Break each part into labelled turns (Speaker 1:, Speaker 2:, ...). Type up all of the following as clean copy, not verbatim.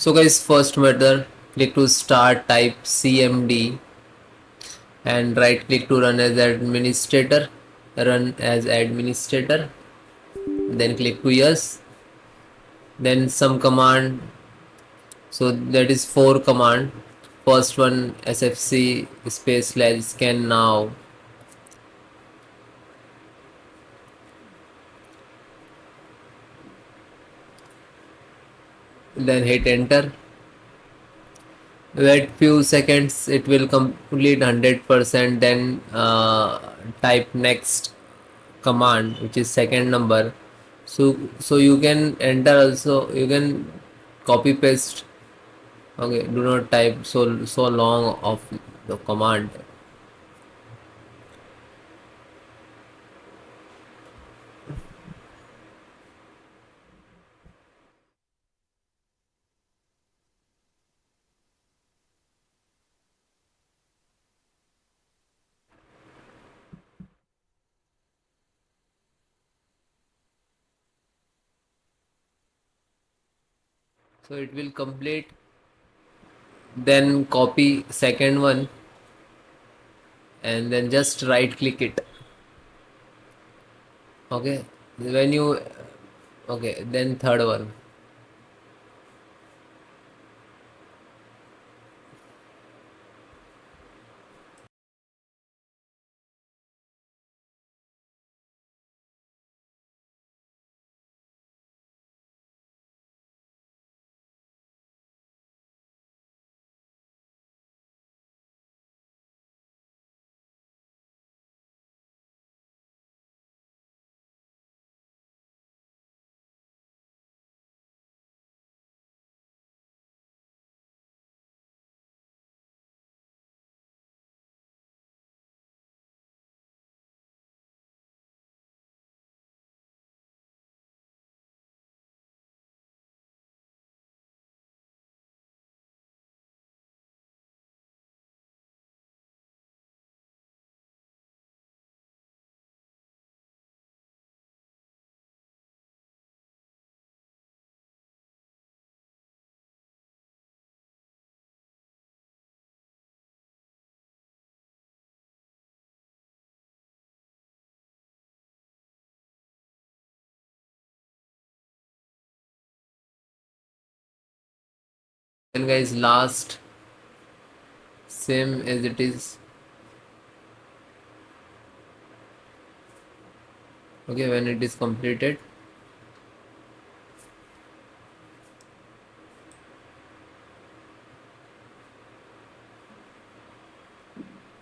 Speaker 1: So guys, first method, click to start, type cmd and right click to run as administrator, then click to yes, then some command. So that is four command. First one sfc space slash scan now, then hit enter. Wait few seconds, it will complete 100%. Then type next command, which is second number. So you can enter also, you can copy paste. Okay, do not type so long of the command. So it will complete, then copy second one and then just right click it. Okay, when you, okay, then third one. Then guys, last, same as it is. Okay, when it is completed,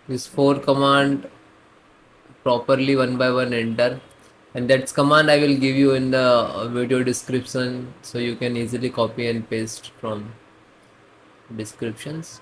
Speaker 1: this four command properly one by one enter, and that's command I will give you in the video description, so you can easily copy and paste from descriptions.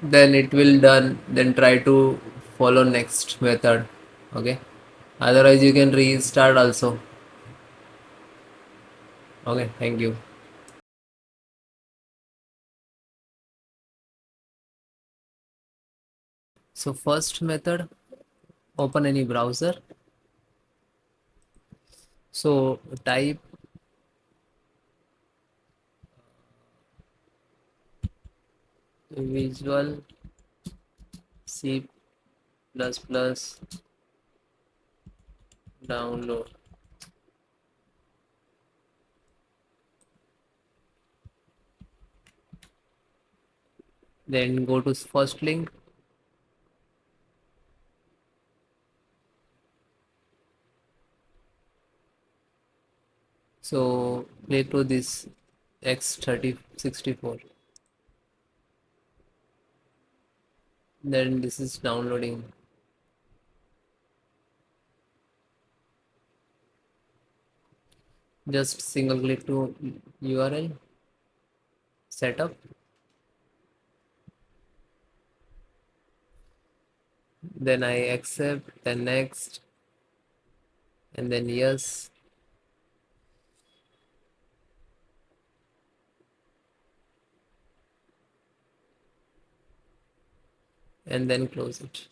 Speaker 1: Then it will done, then try to follow next method. Okay, otherwise you can restart also. Okay, thank you. So first method, open any browser. So type visual c plus plus download, then go to first link. So click to this X3064, then this is downloading. Just single click to URL setup, then I accept, then next, and then yes, and then close it.